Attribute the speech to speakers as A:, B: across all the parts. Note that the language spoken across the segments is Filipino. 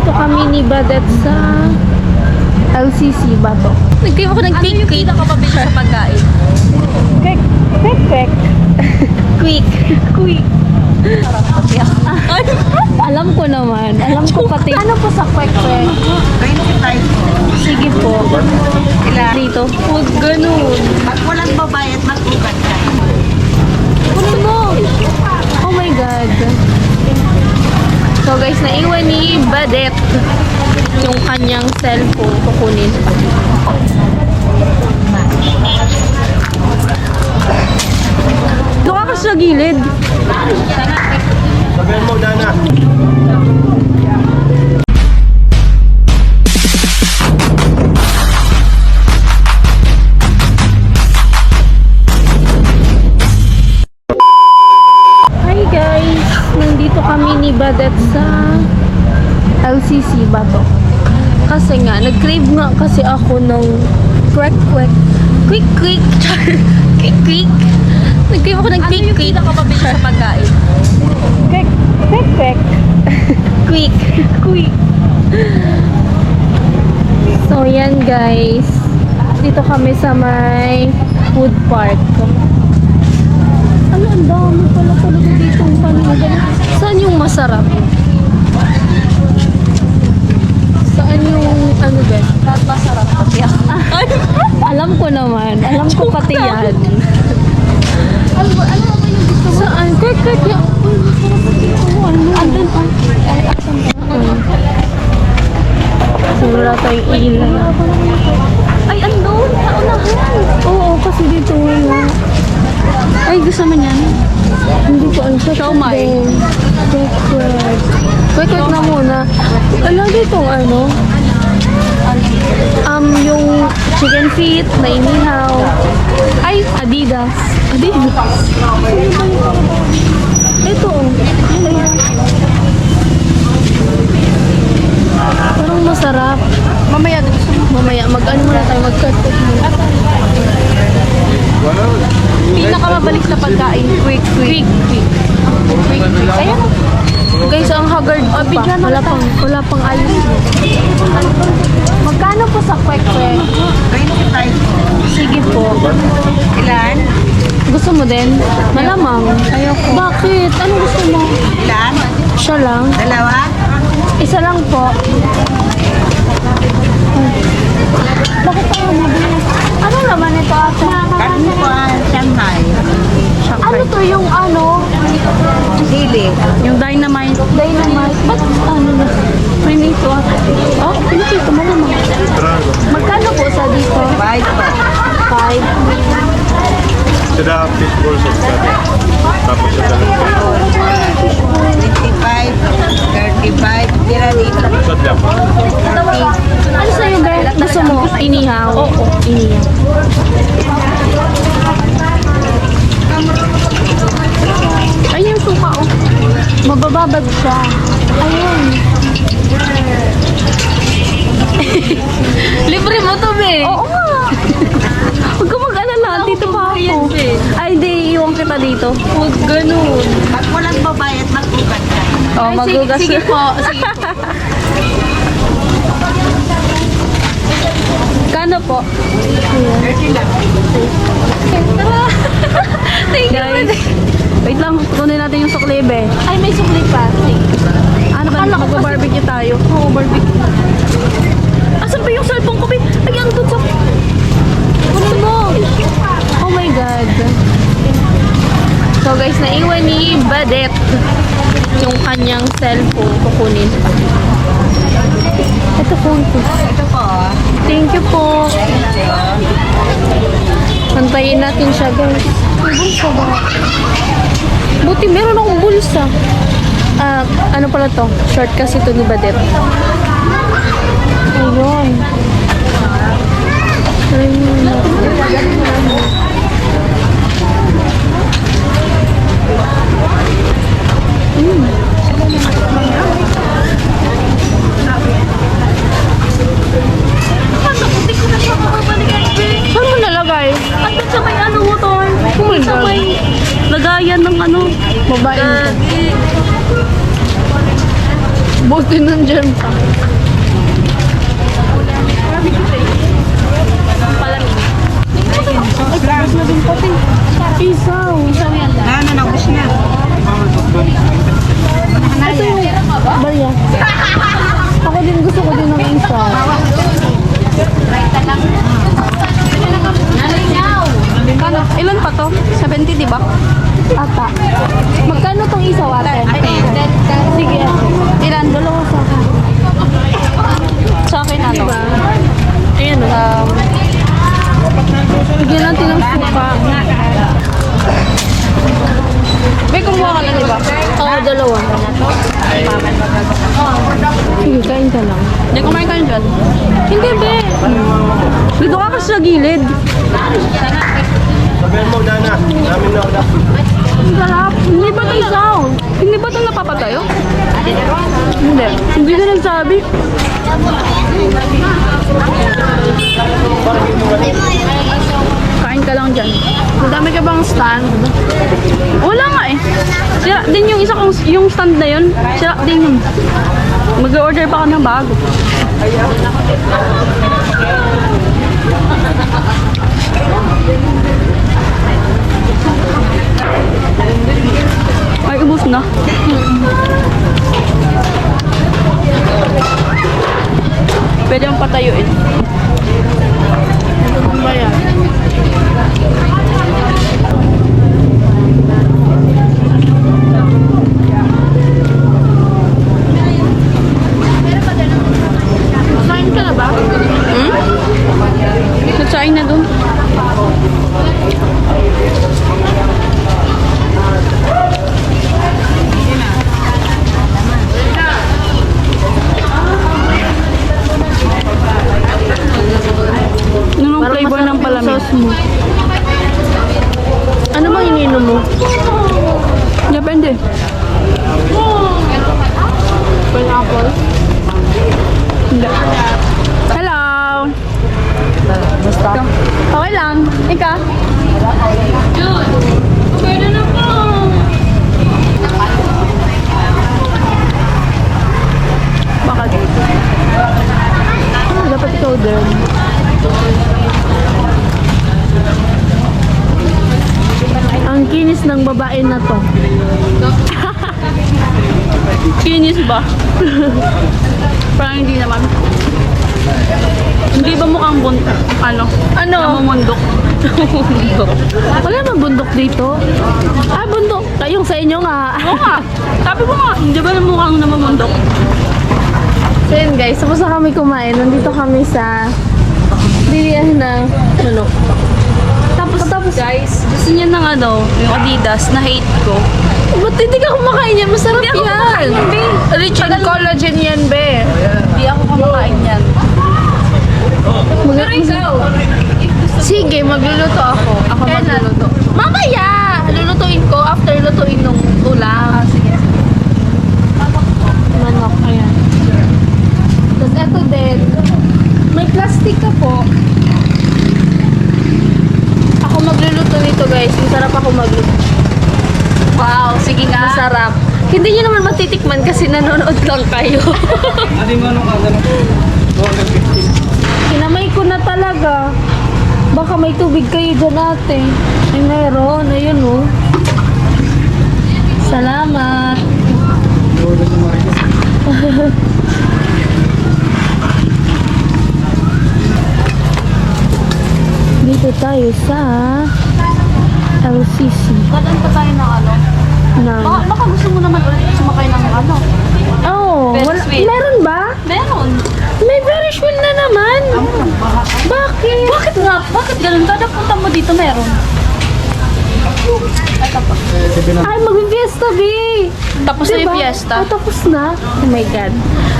A: Nandito kami ni Badet sa LCC ba to? Nag-crave ako ng
B: Ano
A: quick
B: yung
A: quick.
B: pinakamabilis sa pagkain?
A: Quick quick quick. Quick quick. Alam ko naman. Alam ko pati. Ano po sa quick quick?
C: 25.
A: Sige po.
C: Ilan?
A: Dito. Huwag ganun.
C: Pag walang babayad, mag-ugat ka.
A: Kunin mo. Oh my God. So guys, naiwan ni Badet yung kanyang cellphone. Kukunin. Doon ka sa gilid.
D: Sabihan mo, Dana.
A: Hi guys! Nandito kami ni Badet sa LCC ba to? Kasi nga, nag-crave nga kasi ako ng quick quick. Quick quick. Quick quick. Nag-crave ako ng
B: Ano
A: quick
B: yung
A: quick.
B: pinakamabilis sa pagkain?
A: Quick quick quick. Quick quick. So yan guys. Dito kami sa may food park. Ano, ang dami pala talaga dito ang paninda. Saan yung masarap? Saan yung ano ba?
B: Lahat masarap pati ako.
A: Alam ko naman. Alam ko pati yan.
B: Ano ba yung gusto mo?
A: Saan? Quick, quick. Uy, masarap dito. Ano?
B: Andun pa. Ay, asan ba?
A: Wala tayong ilaw.
B: Ay, andun. Sa unahan.
A: Oo, kasi dito wala.
B: Ay, gusto mo niyan?
A: Hindi ko alam.
B: Siomai.
A: Quick, quick. Quick, quick na muna. Ala, dito ano? Yung chicken feet na inihaw. Ay, Adidas. Adidas. Ito. Parang masarap.
B: Mamaya, gusto mo.
A: Mamaya, mag-ano muna tayo, mag-cut muna.
B: Pinakamabalik na pagkain. Quick, quick.
A: Quick, quick.
B: Ayan.
A: Guys, ang haggard ko pa.
B: bigyan mo na
A: Wala pang ayos. Magkano po sa quick quick?
C: 25.
A: Sige po.
C: Ilan?
A: Gusto mo din? Malamang. Ayoko. Bakit? Ano gusto mo?
C: Ilan?
A: Siya lang.
C: Dalawa?
A: Isa lang po. Bakit tayo mabilis? Ano naman ito ate?
C: Karne ko Shanghai.
A: Ano to yung ano?
C: Sili.
B: Yung dynamite.
A: Dynamite. Ba't ano na? Pinito ate. Oh, pinito mo naman. Magkano po sa dito?
C: 5 pa.
A: 5.
D: Sila fishball sa sada. Tapos sa dalawang
C: 25. 35. Tira dito.
D: sadya.
A: Ano sa'yo girl? Gusto mo? Inihaw? Oo. Inihaw. Ay, yung suka oh. Mabababad siya. Ayun. Libre mo to, be. Oo nga. Huwag ka mag-alala. Dito pa ako. Ay, di. Iwan kita dito. Huwag ganun.
C: Pag walang babayad, mag-ugat ka.
A: Oh, magugas.
B: Sige po. Sige po.
A: Kano po?
B: Tara. Thank you.
A: Guys, wait lang. Kunin natin yung sukli, be.
B: Ay, may sukli pa.
A: Ano ba? Mag-barbecue tayo.
B: Oo, barbecue. Asan ba yung cellphone ko, babe? Ay, andun sa...
A: Kunin mo. Oh my God. So guys, naiwan ni Badet yung kanyang cellphone. Kukunin. Ito phone ko.
C: Ito po.
A: Thank you po. Antayin natin siya, guys. May bulsa ba? Buti meron akong bulsa. Ano pala to? Short kasi to ni Badet. Ayun. Try mo na. Saan mo nalagay?
B: Andun sa may ano mo, Tor.
A: Oh my
B: Sa
A: God.
B: may lagayan ng ano.
A: Babae nito.
B: Gagi.
A: But, Buti nandyan pa. Isaw. Isaw yan.
C: Ano, naubos na.
A: Ito yung barya. Ako din gusto ko din ng isaw.
B: Kano? Ilan pa to? 70, di ba?
A: Ata. Magkano tong isaw ate? Sige.
B: Ilan?
A: Dalawa sa akin.
B: Sa akin ano?
A: Ayan o. Bigyan natin ng suka.
B: May kumuha ka na, di ba?
A: Oo, dalawa. Sige, kain ka lang.
B: Hindi, kumain kayo dyan.
A: Hindi, be. Dito ka kasi sa gilid.
D: Sabihan mo, Dana. Namin na ulit.
A: Ang sarap. Hindi ba ito isaw?
B: Hindi ba ito napapatayo?
A: Hindi. Hindi ka nagsabi.
B: Kain ka lang dyan. Madami ka bang stand? Wala nga eh. Sira din yung isa kong, yung stand na yun. Sira din yun. Mag-order pa ako ng bago. Ay, ubos na. Pwede mong patayuin.
A: Ano ba yan? Kain ka na ba?
B: Hmm? Nagsaing na dun. Anong
A: Parang
B: flavor
A: masarap
B: ng
A: yung
B: palamig?
A: sauce mo. Ano bang ininom mo?
B: Depende.
A: Pineapple?
B: Hindi. Hello!
A: Basta.
B: Okay lang. Ika? Bakit?
A: Dapat ikaw din. Ang kinis ng babae na to.
B: Kinis ba? Parang hindi naman. Hindi ba mukhang ano?
A: Ano?
B: Namumundok.
A: Wala naman bundok dito. Ah, bundok. Yung sa inyo nga.
B: Oo nga. Sabi mo nga, hindi ba mukhang namumundok?
A: So yun guys, tapos na kami kumain. Nandito kami sa bilihan ng manok.
B: Tapos guys, gusto niya ng ano, yung Adidas na hate ko.
A: Ba't hindi ka kumakain yan? Masarap
B: Hindi ako
A: yan.
B: kumakain yan, be.
A: Rich in collagen yan, be.
B: Hindi ako kumakain yan. Pero ikaw,
A: Sige, magluluto ako. Ako magluluto. Mamaya! Lulutuin ko after lutuin nung ulam.
B: sige.
A: Manok, ayan. Tapos eto din. May plastic ka po. Ako magluluto nito guys. Masarap ako magluto.
B: Wow, sige nga.
A: Masarap. Hindi nyo naman matitikman kasi nanonood lang kayo. Kinamay ko na talaga. Baka may tubig kayo dyan ate. Ay meron. Ayun oh. Salamat. Dito tayo sa LCC.
B: Kadan pa tayo ng ano?
A: Na.
B: Baka gusto mo naman ulit sumakay ng ano?
A: Oh,
B: Ferris wheel.
A: meron ba?
B: Meron.
A: May Ferris wheel na naman. Bakit?
B: Bakit nga? Bakit ganun? Kada punta mo dito meron.
A: Ay, mag-fiesta, B.
B: Tapos na yung fiesta.
A: Oh, tapos na? Oh my God.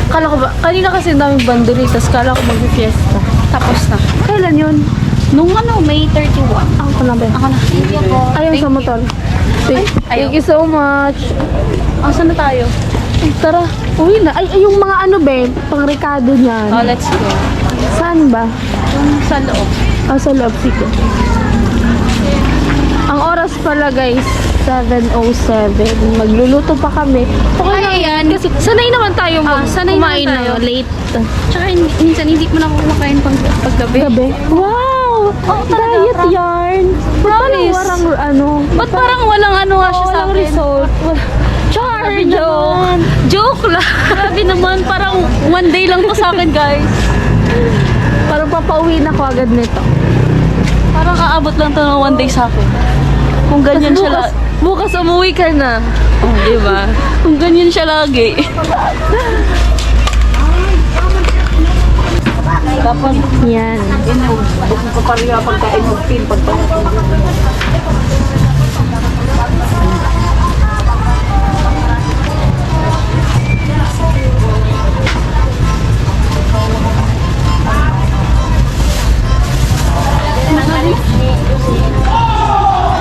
A: Kala ko ba, kanina kasi daming banderitas, kala ko mag-fiesta.
B: Tapos na.
A: Kailan yun?
B: Nung ano, May 31.
A: Ako ko na ba?
B: Ako na. Thank you po.
A: Ayun sa motor. Thank you so much.
B: Saan na tayo?
A: Ay, tara, uwi na. Ay, yung mga ano, be, pang-Ricardo niyan.
B: Oh, let's go.
A: Saan ba?
B: Yung sa loob.
A: Sa loob, sige. Ang oras pala, guys, 7:07. Magluluto pa kami. Okay lang
B: Ay,
A: yan.
B: yan.
A: Kasi sanay naman tayo
B: sanay
A: kumain
B: naman tayo.
A: na late.
B: Tsaka minsan hindi ko na ako kumakain paggabi.
A: Gabi. Wow!
B: talaga,
A: Diet yarn.
B: Promise.
A: Parang ano.
B: Ba't parang walang ano nga siya sa
A: Walang
B: akin?
A: result.
B: Char,
A: Grabe
B: joke.
A: naman.
B: Joke lang. Grabe naman, parang one day lang to sa akin, guys.
A: Parang papauwi na ko agad nito.
B: Parang aabot lang to ng one day sa akin. Kung ganyan
A: Tas
B: siya
A: bukas, bukas umuwi ka na.
B: Oh, di ba? Kung ganyan siya lagi.
A: Yan.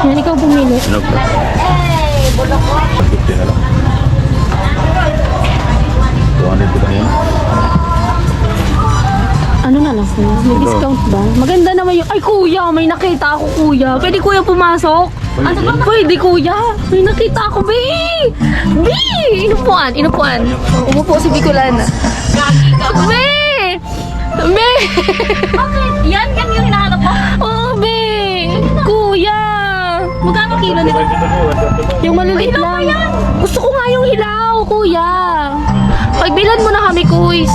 A: Yan, ikaw bumili.
D: Ano ba? 50 na lang. 200 ko yan.
A: Ano na lang kuya? May discount ba? Maganda naman yung... Ay kuya, may nakita ako kuya. Pwede kuya pumasok? Ano ba? Pwede kuya. May nakita ako, be! Be! Inupuan, inupuan. Umupo si Bicolana. Be! Be!
B: Bakit? Yan yung hinahanap mo?
A: Oh, be! Kuya!
B: Magkano kilo nito?
A: Yung maliliit lang. Gusto ko nga yung hilaw, kuya. Pagbilan mo na kami, kuys.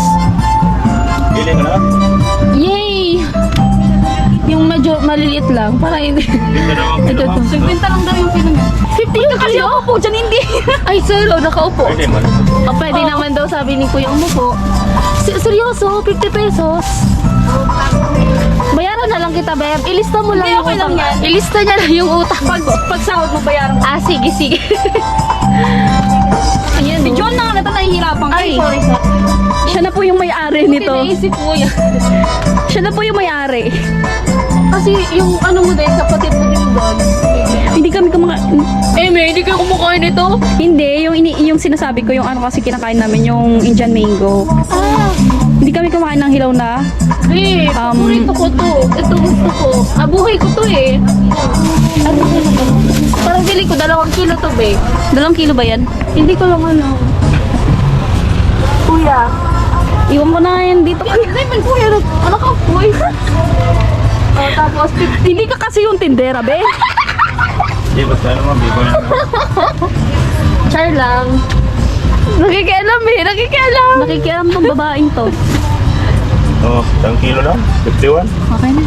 D: Bili mo na.
A: Yay! Yung medyo maliliit lang. Para hindi. Ito to.
B: 50 lang daw yung kilo niya.
A: 50 yung
B: Kasi
A: kilo?
B: ako po dyan, hindi.
A: Ay, sir, nakaupo.
D: Pwede mo.
A: O, pwede naman daw, sabi ni Kuya umupo. Seryoso, 50 pesos. Bayaran na lang kita, Beb. Ilista mo lang
B: Hindi,
A: yung
B: okay lang
A: utang.
B: yan.
A: Ilista niya lang yung utang.
B: Pag sahod mo, bayaran mo.
A: Ah, sige, sige. Ayan,
B: Si
A: oh.
B: John na nga nata nahihirapan.
A: Ay.
B: sorry.
A: Siya na po yung may-ari nito.
B: Pinaisip ko yan.
A: Siya na po yung may-ari. Kasi yung ano mo din, kapatid mo din doon. Hindi kami kumakain.
B: May hindi kayo kumakain nito?
A: Hindi, yung sinasabi ko, yung ano kasi kinakain namin, yung Indian mango.
B: Ah.
A: Hindi kami kumakain ng hilaw na.
B: Babe, paborito ko to. Ito gusto ko. Buhay ko to eh.
A: Ano ba naman? Parang bili ko, 2 kilo to, babe.
B: 2 kilo ba yan?
A: Hindi ko lang ano. Kuya.
B: Iwan ko na yan dito.
A: Ay, man kuya, ano ka, boy? Oh, tapos, hindi ka kasi yung tindera, be.
D: Hindi, basta naman. Bili ko na.
A: Char lang. Nakikialam eh, nakikialam. Nakikialam tong babaeng to.
D: Oh, 1 kilo lang. 51.
B: Okay na.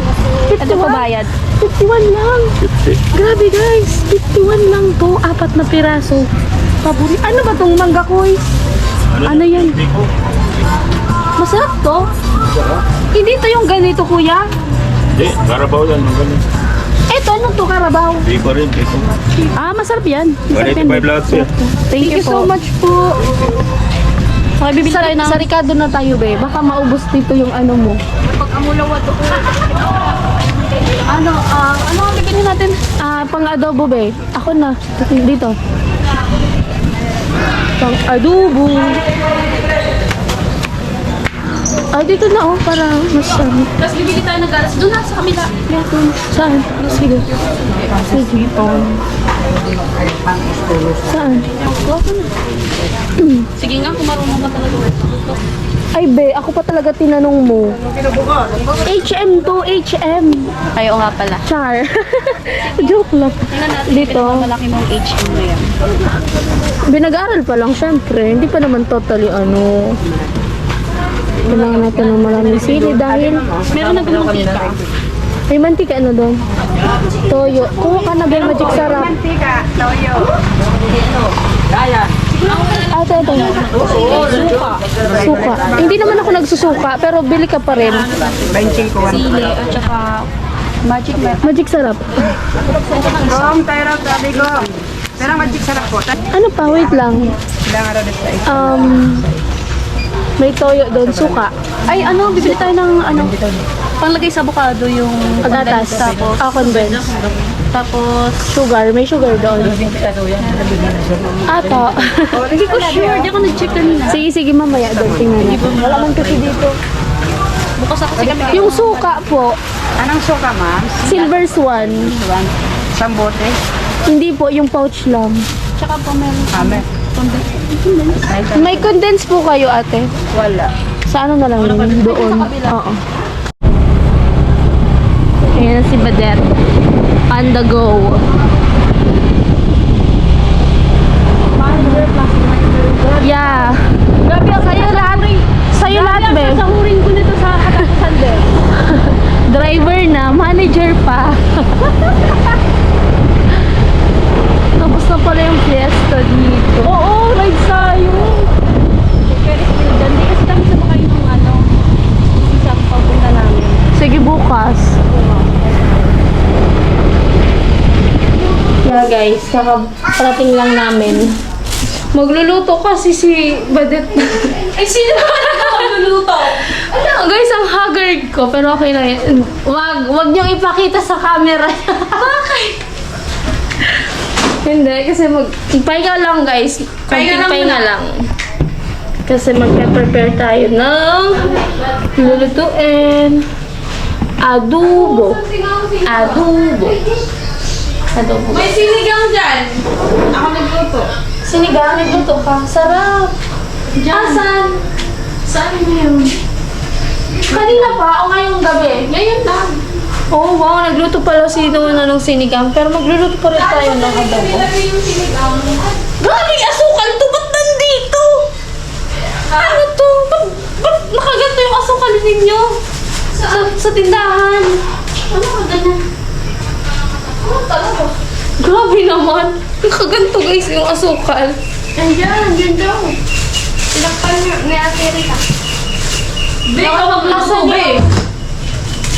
A: Ito pa bayad. 51 lang.
D: 50.
A: Grabe guys, 51 lang to. 4 na piraso. Paborito. Ano ba tong mangga koy? Ano yan?
D: Hindi ko.
A: Masarap to. Hindi to yung ganito kuya.
D: Hindi, Carabao yan. Magaling.
A: Eto, ano to Carabao?
D: Hindi ko rin. Hindi ko.
A: Ah, masarap yan. Masarap yan.
D: 185 lahat siya.
A: Thank you so much po.
B: Okay, bibili tayo ng...
A: Sa Ricardo na tayo, be. Baka maubos dito yung ano mo.
B: Pag-amulawa to. Ano ang bibili natin?
A: Ah, pang adobo, be. Ako na. Dito. Pang adobo. Ah, dito na oh, para mas ano.
B: Tapos bibili tayo ng galas. Doon na sa kabila.
A: Saan? Sige. Sige. Saan?
B: Sige nga, kung marunong ka talaga.
A: Ay, be, ako pa talaga tinanong mo. HM to, HM.
B: Ay, oo nga pala.
A: Char. Joke lang.
B: Tingnan natin.
A: Dito.
B: Malaki mong HM na yan.
A: Binag-aral pa lang, syempre. Hindi pa naman totally ano. Kailangan natin ng maraming sili dahil
B: Meron na doon mantika.
A: may mantika ano doon. Toyo. Kuha ka na ba yung magic sarap? Ito. Suka. Hindi naman ako nagsusuka, pero bili ka pa rin.
B: Sili at saka magic meron.
A: Magic sarap.
C: Pero magic sarap po.
A: Ano pa? Wait lang. May toyo doon, suka.
B: Ay, ano, bibili tayo ng ano, panglagay sa avocado yung
A: Gatas.
B: tapos,
A: Condense.
B: tapos,
A: Sugar. May sugar doon. Ato.
B: hindi ko sure, di ako nag-check kanina.
A: Sige, mamaya doon. Tingnan natin. Wala man kasi dito.
B: Bukas ako kasi kami.
A: Yung suka po,
C: Anong suka, ma'am?
A: silver swan.
C: Isang bote.
A: Hindi po, yung pouch lang.
B: Tsaka po meron.
C: Kame.
A: May condense po kayo, ate?
C: Wala.
A: Sa ano na lang yun? Doon. Oo. Ayan si Badet. On the go. Yeah.
B: Grabe ako.
A: Sa'yo lahat. Sa'yo lahat, be.
B: Sasahurin ko nito sa katapusan din.
A: Driver na, manager pa. Tapos na pala yung fiesta dito.
B: Oo, ride tayo. Ferris wheel dyan. Di kasi kami sabakay ng ano. Isang papunta namin.
A: Sige, bukas. Yeah, guys. Kakaparating lang namin. Magluluto kasi si Badet.
B: Ay, sino ba na magluluto?
A: Ano, guys, ang haggard ko. Pero okay na yan. Wag niyong ipakita sa camera. Bakit? Hindi, kasi pahinga lang, guys. Pahinga lang. Kasi magpe-prepare tayo ng lulutuin. Adobo. Adobo. Adobo.
B: May sinigang dyan. Ako nagluto.
A: Sinigang, nagluto ka. Sarap. Asan?
B: Saan mo yun?
A: Kanina pa o ngayong gabi?
B: Ngayon lang.
A: Oh, wow. Nagluto pala si Nuna ng sinigang. Pero magluluto pa rin tayo ng adobo.
B: Ilagay yung sinigang.
A: Grabe, asukal to. Ba't nandito? Ano to? Ba't nakaganto yung asukal ninyo? Sa tindahan.
B: Ano ka ganyan? Ano talaga?
A: Grabe naman. Nakaganto guys yung asukal.
B: Nandiyan daw. Sinakpan ni Ate Rita. Be, ikaw magluto, be.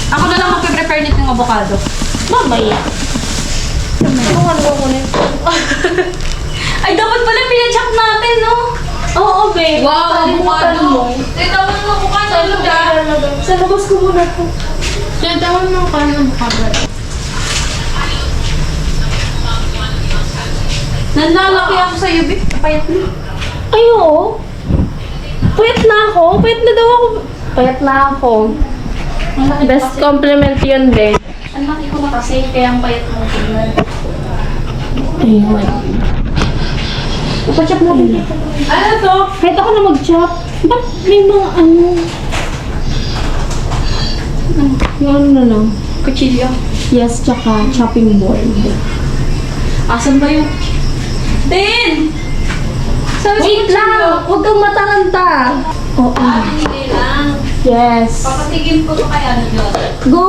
B: Ako na lang magpe-prepare nito ng avocado.
A: Mamaya. Tumahan ko muna.
B: Ay, dapat pala pina-check natin, no?
A: Oo, babe.
B: Wow, avocado mo. Tama mo avocado.
A: Sa labas ko muna po.
B: Tama mo ka ng avocado. Nanlalaki ako sa iyo, be. Payat mo.
A: Ay, oo. Payat na ako. Payat na daw ako. Payat na ako. Best compliment yun, babe.
B: Ang laki ko na kasi, kaya ang payat mo tignan.
A: Ayun. Ipachop natin dito.
B: Ano to?
A: Kahit ako na mag-chop. Ba't may mga ano? Yung ano na lang.
B: Kutsilyo.
A: Yes, tsaka chopping board.
B: Asan ba yung... Tin! Sabi
A: Wait lang! Huwag kang mataranta! Oo.
B: Hindi lang.
A: Yes.
B: Papatigin ko to kay ano yun.
A: Go!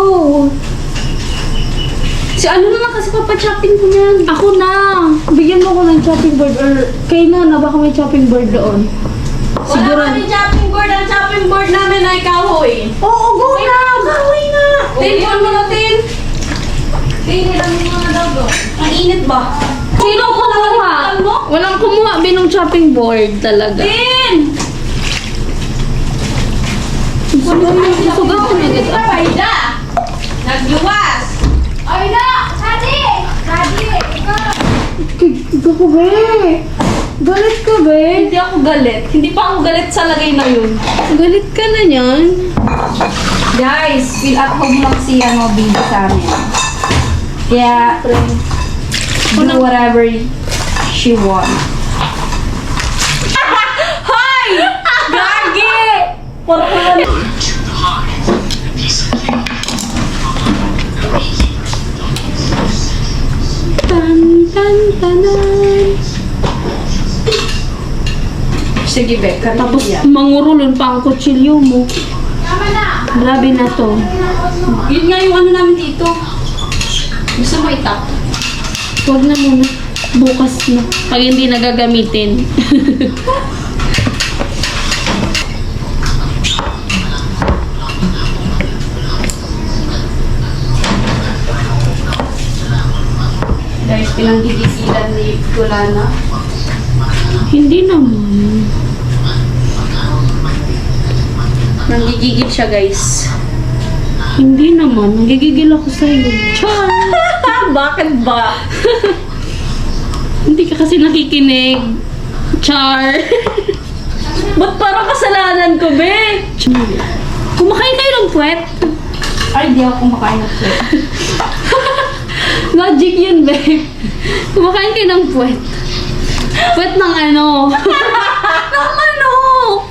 B: Si ano naman kasi papachopping ko niyan.
A: Ako na! Bigyan mo ko ng chopping board or kay Nona, baka may chopping board doon.
B: Wala kami chopping board. Ang chopping board namin ay kahoy.
A: Oo, go na! Kahoy na!
B: Tin, iwan mo na, Tin. Tin, ilan mo na daw doon. Ang init ba?
A: Sino kumuha?
B: mo?
A: Walang kumuha binong chopping board talaga.
B: Tin!
A: Susugaw ko na dito.
B: Paida! Nagluwas! Paida! Sadi! Sadi!
A: Ikaw ko, be! Galit ka, be!
B: Hindi ako galit. Hindi pa ako galit sa lagay na yun.
A: Galit ka na yan.
B: Guys, feel at home lang si baby sa amin. Kaya, do whatever she wants. Hoy! Gagi!
A: Tan, tan, tanan.
B: Sige, Becca.
A: Tapos mangurulon pa ang kutsilyo mo. Grabe na to.
B: Yun nga yung ano namin dito. Gusto mo itap?
A: Huwag na muna. Bukas na. Pag hindi nagagamitin.
B: Guys, pinanggigisilan ni Kulana.
A: Hindi naman.
B: Nanggigigil siya, guys.
A: Hindi naman. Nagigigil ako sa'yo. Char!
B: Bakit ba?
A: Hindi ka kasi nakikinig. Char!
B: Ba't parang kasalanan ko, be?
A: Kumakain kayo ng puwet?
B: Ay, di ako kumakain ng food.
A: Logic yun, babe.
B: Kumakain kayo ng puwet. Puwet ng ano? ng manok!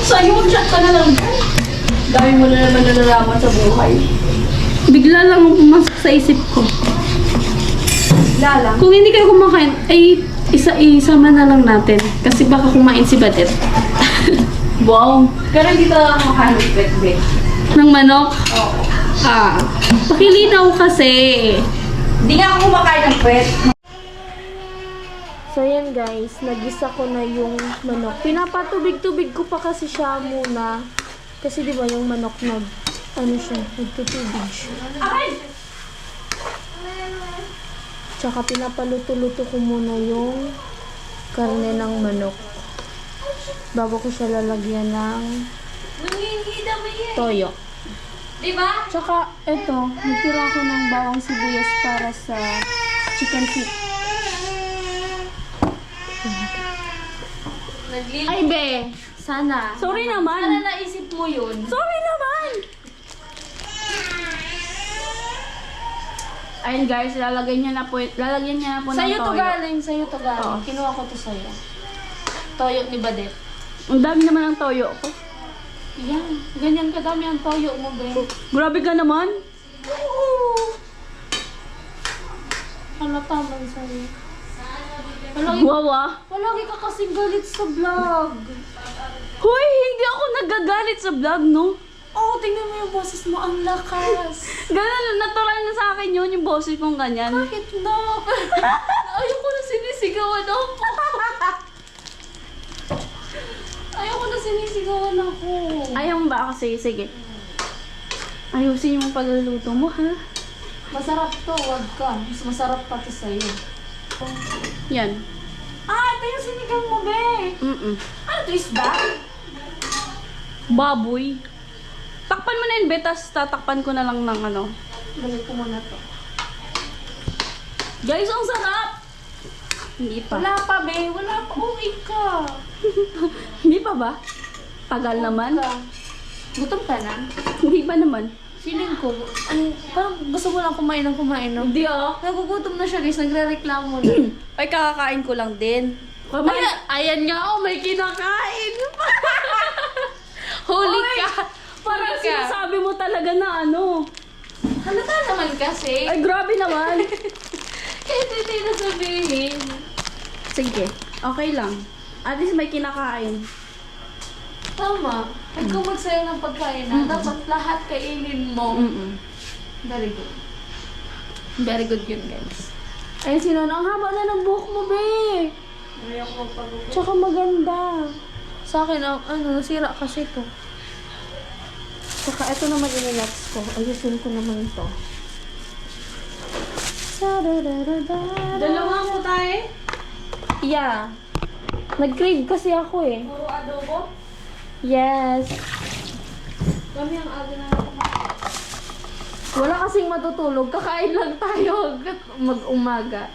B: Sa'yo, chat ka na lang. Dami mo na naman nalalaman sa buhay. Bigla lang ang pumasok sa isip ko.
A: Lalang.
B: Kung hindi kayo kumakain, ay isa-isama na lang natin. Kasi baka kumain si Badet. Wow!
A: Pero hindi talaga kumakain ng puwet, be.
B: Ng manok?
A: Oo.
B: Ah. Pakilinaw kasi.
A: Hindi nga ako kumakain ng puwet.
E: So yan guys, nagisa ko na yung manok. Pinapatubig-tubig ko pa kasi siya muna. Kasi di ba yung manok nagtutubig siya. Tsaka pinapaluto-luto ko muna yung karne ng manok. Bago ko siya lalagyan ng toyo.
A: Diba?
E: Tsaka eto, nagtira ko ng bawang sibuyas para sa chicken feet. Ay be, sana.
B: Sorry naman.
A: Sana naisip mo yun.
B: Sorry naman! Ayun guys, lalagyan niya na po ng
A: Sa'yo to
B: toyo.
A: galing, sa'yo to galing.
B: Oo.
A: Kinuha ko to sa'yo. Toyo ni Badet.
B: Ang dami naman ng toyo ko.
A: Yan, ganyan kadami ang toyo mo, be.
B: Grabe ka naman.
A: Oo. Halata man sa'yo.
B: Wow ah.
A: Palagi ka kasing galit sa vlog.
B: Hoy, hindi ako nagagalit sa vlog, no?
A: Oo, tingnan mo yung boses mo, ang lakas.
B: Ganun, natural na sa akin yun, yung boses kong ganyan.
A: Bakit na? Ayoko na sinisigawan ako. Ayoko na sinisigawan ako.
B: Ayaw mo ba kasi? Sige. Ayusin yung pagluluto mo, ha?
A: Masarap to, wag ka. Mas masarap pa to sa'yo.
B: Yan.
A: Ah, ito yung sinigang mo, be. Ano to, isda?
B: Baboy. Takpan mo na yun, betas. Tatakpan ko na lang ng ano.
A: Balik ko muna to.
B: Guys, ang sarap! Hindi pa.
A: Wala pa, be. Wala pa. Uwi ka.
B: Hindi pa ba? Tagal naman.
A: Gutom ka na?
B: Hindi pa naman.
A: Feeling ko, parang gusto mo lang kumain ng kumain, no?
B: Hindi ah.
A: Nagugutom na siya, guys. Nagre-reklamo na.
B: Ay, kakakain ko lang din.
A: Ayan nga, oh, may kinakain.
B: Holy
A: Oy,
B: ka! Parang
A: huli ka.
B: sinasabi mo talaga na ano.
A: Halata naman kasi.
B: Ay, grabe naman.
A: Kahit hindi na sabihin.
B: Sige, okay lang. At least may kinakain.
A: Tama. Ikaw magsayang ng pagkain na. Dapat lahat kainin mo. Very good.
B: Very good yun, guys.
E: Ay sinon, ang haba na ng buhok mo be.
A: Ayoko magpagupit.
E: Tsaka maganda.
A: Sa akin, nasira kasi to.
E: Tsaka ito naman in-next ko. Ayusin ko naman ito.
B: Dalawa po tayo.
E: Yeah. Nag-crave kasi ako eh.
A: Puro adobo?
E: Yes.
A: Kami ang aga na ako.
E: Wala kasing matutulog. Kakain lang tayo mag-umaga.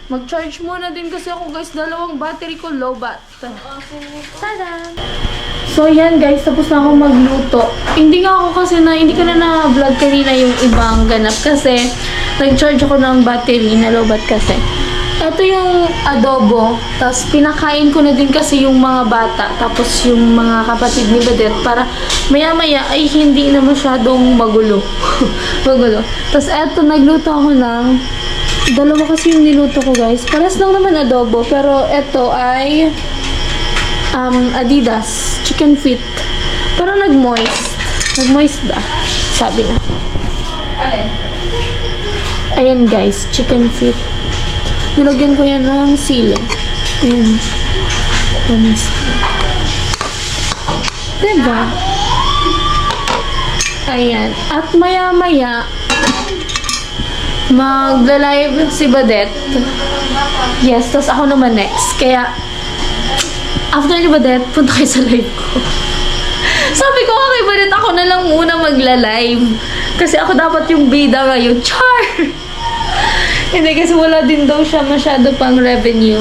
A: Mag-charge muna din kasi ako, guys. Dalawang battery ko low bat.
E: Tada! So yan guys, tapos na ako magluto. Hindi ko na na-vlog kanina yung ibang ganap kasi nag-charge ako ng battery na low bat kasi. Ito yung adobo, tapos pinakain ko na din kasi yung mga bata, tapos yung mga kapatid ni Badet para maya-maya ay hindi na masyadong magulo. magulo. Tapos eto, nagluto ako ng dalawa kasi yung niluto ko guys. Pares lang naman adobo, pero eto ay Adidas chicken feet. Pero nag-moist ba? Sabi na. Ayan guys, chicken feet. Nilagyan ko yan ng sili. Ayan. Diba? Ayan. At maya-maya, magla-live si Badet. Yes, tas ako naman next. Kaya, after ni Badet, punta kayo sa live ko. Sabi ko kay Badet, ako na lang muna magla-live. Kasi ako dapat yung bida ngayon. Char! Hindi, kasi wala din daw siya masyado pang revenue.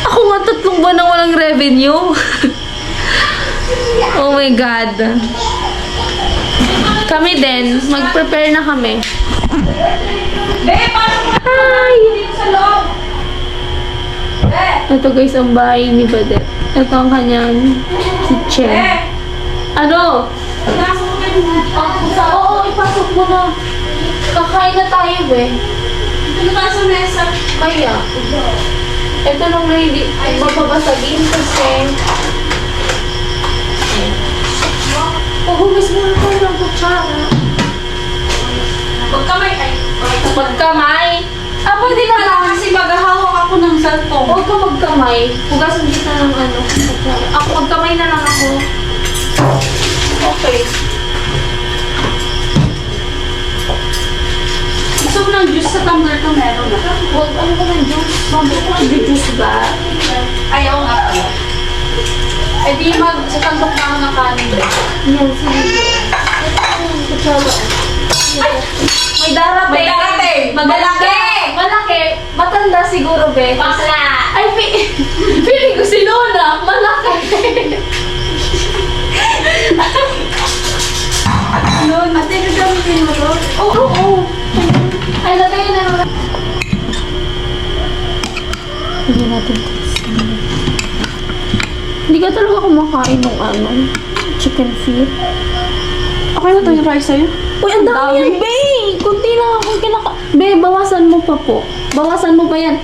E: Ako nga 3 buwan na walang revenue. Oh my God. Kami din, mag-prepare na kami.
A: Hi! Ito guys, ang bahay ni Badet. Ito ang kanyang kitchen. Ano? Oo, ipasok mo na. Kakain na tayo, be.
B: Ano ba sa mesa?
A: Kaya. Ito lang na hindi mababasagin kasi pagumis mo na tayo ng kutsara.
B: Magkamay ay.
A: Magkamay? Ah, pwede na
B: Wala
A: lang.
B: kasi maghahawak ako ng cellphone.
A: Huwag ka magkamay. Hugasan kita ng ano. kutsara. Ako, magkamay na lang ako.
B: Okay. Gusto mo ng juice sa tumbler ko meron na.
A: Huwag, ano ka ng juice? Mag-juice ba?
B: Ayaw nga pala. Eh di sa tandok na ako ng kanin.
A: Yan, sige. Kutsara.
B: May darating.
A: May darating.
B: Malaki.
A: Malaki. Matanda siguro, be.
B: Bakla.
A: Ay, feeling ko si Lola. Malaki.
B: Yun. Ate, gagamitin mo to?
A: Oo. Ay, lagay na lang. Hindi natin Hindi ka talaga kumakain ng ano, chicken feet.
B: Okay na to yung rice sa'yo?
A: Uy, ang dami yan, be! Kunti lang akong Be, bawasan mo pa po. Bawasan mo pa yan.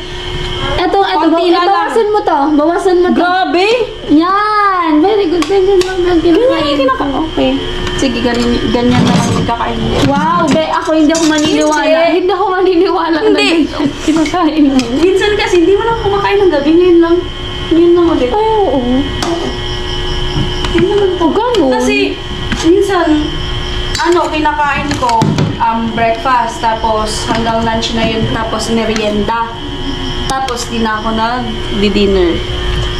A: Eto,
B: Konti na lang.
A: bawasan mo to. Bawasan mo to.
B: Grabe!
A: Yan! Very good. Ganyan lang ang kinakain ko.
B: Okay. Sige, ganyan na lang yung kakain mo.
A: Wow, be, ako hindi ako maniniwala. Hindi ako maniniwala na
B: Hindi.
A: ganyan kinakain mo.
B: Minsan kasi, hindi mo na kumakain ng gabi. Ngayon lang. Ngayon lang ulit.
A: Ay, oo.
B: Hindi naman po.
A: Ganun.
B: Kasi, minsan, kinakain ko breakfast, tapos hanggang lunch na yun, tapos merienda. Tapos, di na ako nag-dinner.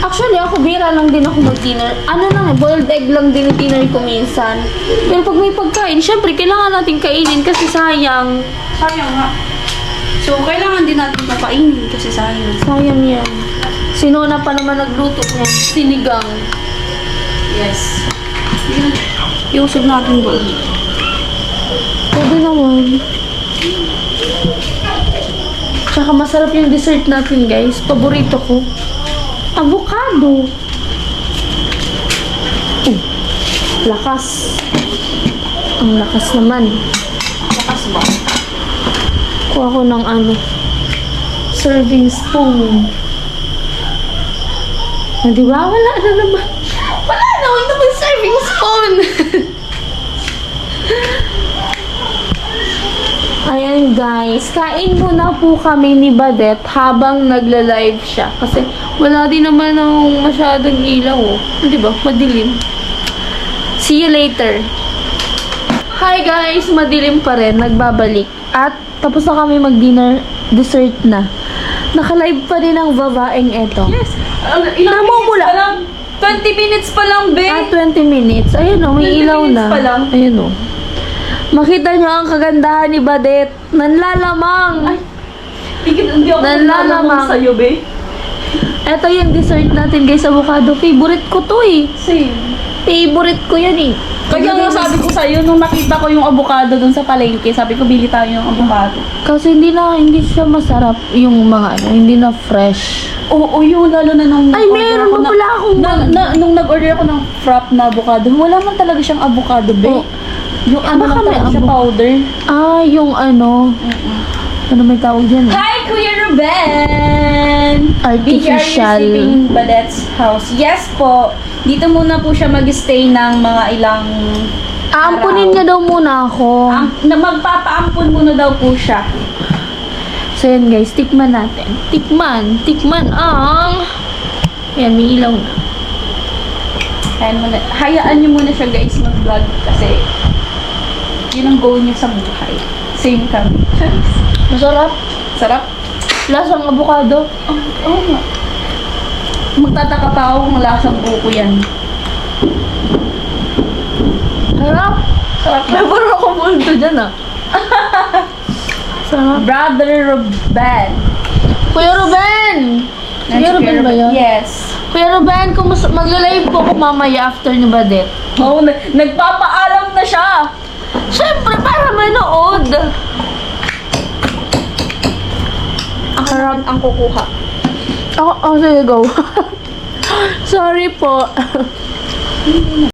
A: Actually, ako bira lang din ako mag-dinner. Ano lang, boiled egg lang din dinner ko minsan. Pero pag may pagkain, syempre, kailangan natin kainin kasi sayang.
B: Sayang nga. So, kailangan din natin papainin kasi sayang.
A: Sayang yan. Sinona pa naman nagluto niya. Sinigang.
B: Yes. Iusog natin ba?
A: Pwede naman. Tsaka masarap yung dessert natin, guys. Paborito ko. Avocado. Lakas. Ang lakas naman.
B: Lakas ba?
A: Kuha ko ng serving spoon. Di ba? Wala na naman. Wala na. Huwag naman serving spoon. Ayan guys, kain muna po kami ni Badet habang nagla-live siya. Kasi wala din naman ng masyadong ilaw. Di ba? Madilim. See you later. Hi guys, madilim pa rin. Nagbabalik. At tapos na kami mag-dinner, dessert na. Naka-live pa rin ang babaeng eto.
B: Yes. Ilang
A: Namumula.
B: minutes pa lang? 20 minutes pa lang, be.
A: 20 minutes. Ayun o, may
B: 20
A: ilaw
B: minutes
A: na.
B: pa lang.
A: Ayun o. Makita nyo ang kagandahan ni Badet. Nanlalamang.
B: Ay. Hindi ako
A: Nanlalamang.
B: sa'yo, be.
A: Ito yung dessert natin guys, avocado. Favorite ko to eh.
B: Same.
A: Favorite ko yan eh.
B: Kaya nga sabi ko sa'yo, nung nakita ko yung avocado dun sa palengke, sabi ko, bili tayo ng avocado.
A: Kasi hindi siya masarap yung mga hindi na fresh.
B: Oo, yun, lalo na nung
A: Ay,
B: nag-order
A: meron
B: ako
A: pa pala akong
B: nung nag-order ako ng frap na avocado, wala man talaga siyang avocado, be.
A: Oh.
B: Yung ano
A: Baka
B: lang
A: may
B: talaga siya,
A: avo-
B: powder.
A: Ah, yung ano. Ano may tawag dyan eh?
B: Hi, Kuya Ruben!
A: Artificial.
B: BGR Badet's house. Yes po. Dito muna po siya mag-stay ng mga ilang
A: Aampunin
B: araw.
A: niya daw muna ako.
B: Magpapaampun muna daw po siya.
A: So yun guys, tikman natin. Tikman ang... Ayan, may ilaw na.
B: Hayaan niyo muna siya guys mag-vlog kasi yun ang goal niya sa buhay. Same kami.
A: Masarap.
B: Sarap.
A: Lasang avocado.
B: Oo nga. Magtataka pa ako kung lasang buko yan.
A: Sarap.
B: Sarap na.
A: Pero ako bulto dyan ah. Sarap.
B: Brother Ruben.
A: Kuya Ruben! Kuya Ruben ba yun?
B: Yes.
A: Kuya Ruben, kung magla-live po ako mamaya after ni Badet.
B: Oo, nagpapaalam na siya.
A: Siyempre, para manood.
B: naman ang kukuha.
A: Ako, sige, go. Sorry po.
B: Hindi na.